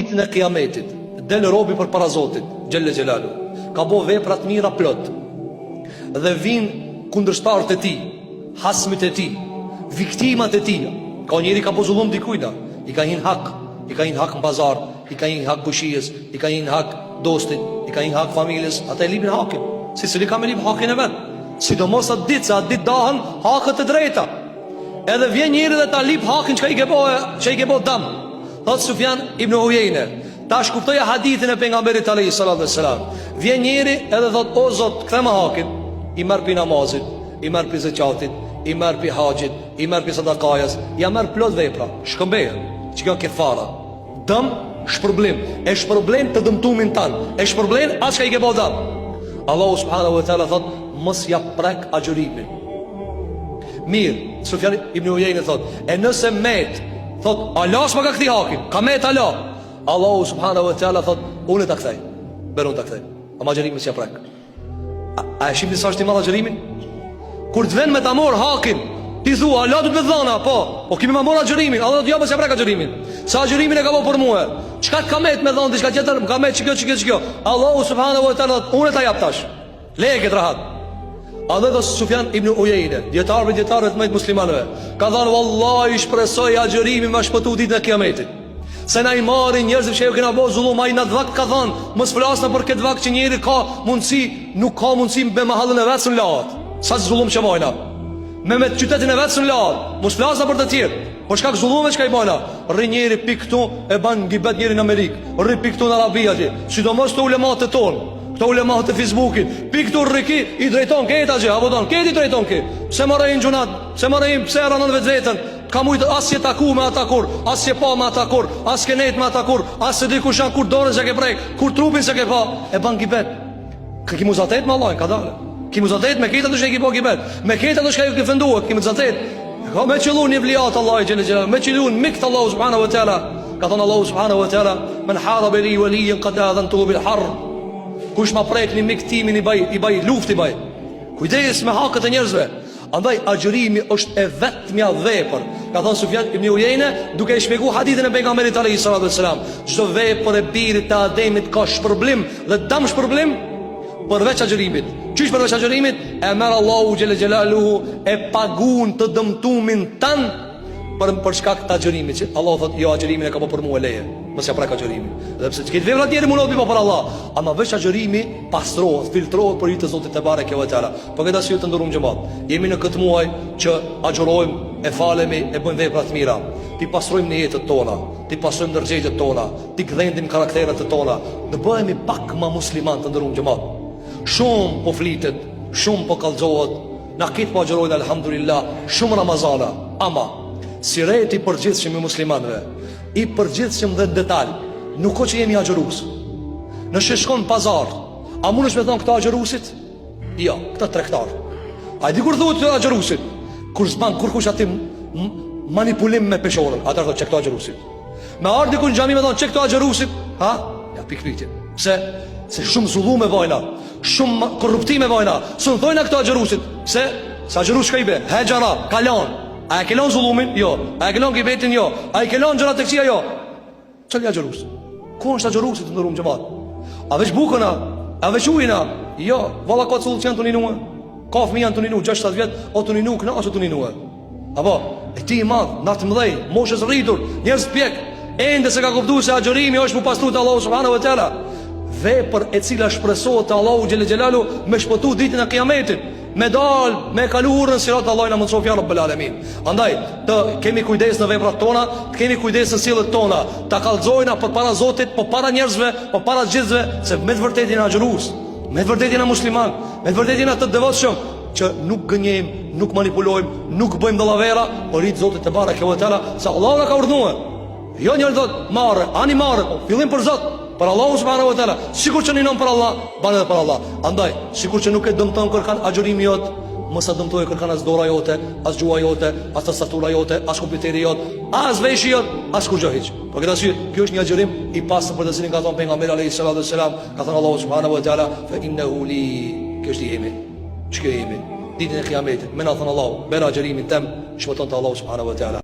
ditën e kiametit del robi për para Zotit xhelle xhelalu, ka bo vepra të mira plot, dhe vin kundërshtarët e tij, hasmit e tij, viktimat e tij. Ka njëri ka bo zullum dikujna, i ka hin hak, i ka hin hak në pazar, i ka hin hak kushijës, i ka hin hak dostit, i ka hin hak familjes. Ata e lipin hakin, si cili ka me lip hakin e vet, sidomos atë ditë, se atë ditë dahen hakët e drejta. Edhe vjen njëri dhe ta lip hakin që i ke bo dam. Thot Sufjan ibn Uyeyne, ta shkuptoja hadithin e pejgamberit alayhi salatu wassalam. Vjen njëri edhe thot: o Zot, kthe më hakin. I marr pi namazit, i marr pi zakatit, i marr pi haxhit, i marr pi sadakajës, ja marr plot vepra, shkëmbehet, që ka kefara. Dëm, shpërblim, e shpërblen të dëmtumin tan, e shpërblen as që i ke bo dam. Allahu subhanahu wa taala thot: mos ja prek agjërimin. Mirë, Sufjan ibn Uyeyne thot: e nëse met, thot, Allah s'ma ka këthi hakin, ka met Allah. Allahu subhanahu wa taala thot: unë ta kthej, beron ta kthej. Ama agjërimi s'ja prek. A e shihni sa është i madh agjërimi? Kur të vjen me ta mor hakin, ti thua Allah do të më dhona, po kimi më mor agjërimin, Allah do të jo mos ja prek agjërimin. Sa agjërimin e ka bë për mua? Çka ka met me dhon diçka tjetër, ka met ç'kjo. Allahu subhanahu wa taala thot: unë ta jap tash. Leket rahat. A dhe Sufjan ibn Uyeyne, djetarëve të mëjtë muslimanëve, ka thënë: wallahi shpresoj agjërimi ma shpëtu ditën e kiametit. Se na i marrin njerëzve që ju kena bo zullum. Ai në atë vakt ka thënë: mos flasna për këtë vakt që njeri ka mundësi, nuk ka mundësi me mahallën e vetë së në lahat. Sa zullum që bojna me qytetin e vetë së në lahat. Mos flasna për të tjerë, por shkak zullume që ka i bojna. Rri njeri pi këtu e ban gibet njeri në Amerikë, rri pi këtu në Arabia ti, sidomos të ulemat e tonë, këto ulemat të Facebookit, pi këtu rriki, i drejton këta gjë, apo don, këti drejton kë. Pse marrin gjunat, pse marrin, pse ranon vetën. Ka mujt as je taku me ata kur, as je pa me ata kur, as ke net me ata kur, as se di kush janë, kur dorën se ke prek, kur trupin se ke pa, e ban gibet. Ki muzatet me Allah, ka dalë. Ki muzatet me këta do shej ki po gibet. Me këta do shkaj u këfenduar, ki muzatet. Ka me qëllun një vliat Allah xhel xhelal, me qëllun mikt Allah subhanahu wa taala. Ka thënë Allah subhanahu wa taala: men haraba li waliyan qad adhantu bil harb. Kush ma prek një mik timin i baj luft i baj. Kujdes me hakët e njerëzve. Andaj agjërimi është e vetmja vepër. Ka thënë Sufjan ibn Uyeyne, duke i shpjeguar hadithin e pejgamberit alayhi salatu wassalam: çdo vepër e birit të Ademit ka shpërblim dhe dam shpërblim përveç agjërimit. Çish përveç agjërimit? E merr Allahu xhel xhelaluhu e pagun të dëmtumin tan për shkak të agjërimit. Që Allah thotë: jo, agjërimin e ka bërë për mua leje, mos ja prek agjërimin. Dhe pse çka vepra tjerë mund të bëj për Allah, ama veç agjërimi pastrohet, filtrohet për hir të Zotit te bareke ve teala. Po këtë arsye të ndërum xhamat, jemi në këtë muaj që agjërojmë, e falemi, e bëjmë vepra të mira. Ti pastrojmë jetët tona, ti pastrojmë ndërgjegjët tona, ti gdhendim karakteret tona, të bëhemi pak më musliman të ndërum xhamat. Shumë po flitet, shumë po kallëzohet, na këtë po agjërojnë alhamdulillah, shumë Ramazana, ama si reti përgjithshëm i muslimanëve, i përgjithshëm dhe detaj, nuk ko që jemi agjërus. Në sheshkon pazar, a mund është me thonë këta agjërusit? Jo, këta trektar. A di kur thuhet këta agjërusit? Kur zban, kur kush ati manipulim me peshorën, atër thotë që këta agjërusit. Me ardi kur në gjami me thonë që këta agjërusit, ha? Ja, pikritje. Se shumë zullume vojna, shumë korruptime vojna, së në thojna këta agjërusit. Se agjërus shka i be, he gjara, kalon. A e kelon zullumin? Jo. A e kelon kibetin? Jo. A e kelon gjërat të kësia? Jo. Qëllë ja gjërus? Ku është agjërusit të ndërum gjëmat? A veç bukëna? A veç ujina? Jo. Vala ka cullë që janë të ninuë? Ka fëmi janë të ninuë, 6-7 vjetë, o të ninuë, këna ose të ninuë? Apo, e ti i madhë, natë mëdhej, moshës rritur, njerës pjek, ende se ka kuptu se agjërimi është mu pastru të Allahu subhanahu wa taala. Vepër e cila shpresohet të Allahu xhel xhelalu me shpëtu ditën e kiametit, me dal, me kalu urën sirat Allah na mundsof ja rabbul alamin. Andaj të kemi kujdes në veprat tona, të kemi kujdes në sjelljet tona, ta kallzojna përpara Zotit, përpara njerëzve, përpara të gjithëve, se me të vërtetë jena agjërus, me të vërtetë jena musliman, me të vërtetë jena të devotshëm, që nuk gënjejmë, nuk manipulojmë, nuk bëjmë dallavera, por i Zotit te bareke ve teala, se Allah na ka urdhëruar. Jo njëri thot marrë, ani marrë, po fillim për Zot, për Allahu subhanahu wa taala. Sikur që ninon për Allah, ban edhe për Allah. Andaj, sikur që nuk e dëmton kërkan agjërimi jot, mos e dëmtoj kërkan as dora jote, as gjua jote, as tastatura jote, as kompjuteri jot, as veshi jot, as kurrë hiç. Por këtë arsye, kjo është një agjërim i pastër për të cilin ka thënë pejgamberi alayhi salatu wasalam, ka thënë Allahu subhanahu wa taala: fa innahu li, kjo është jemi. Ç'ka jemi? Ditën e kiametit, më na thon Allahu, bëra agjërimin tëm, shpëton te Allahu subhanahu wa taala.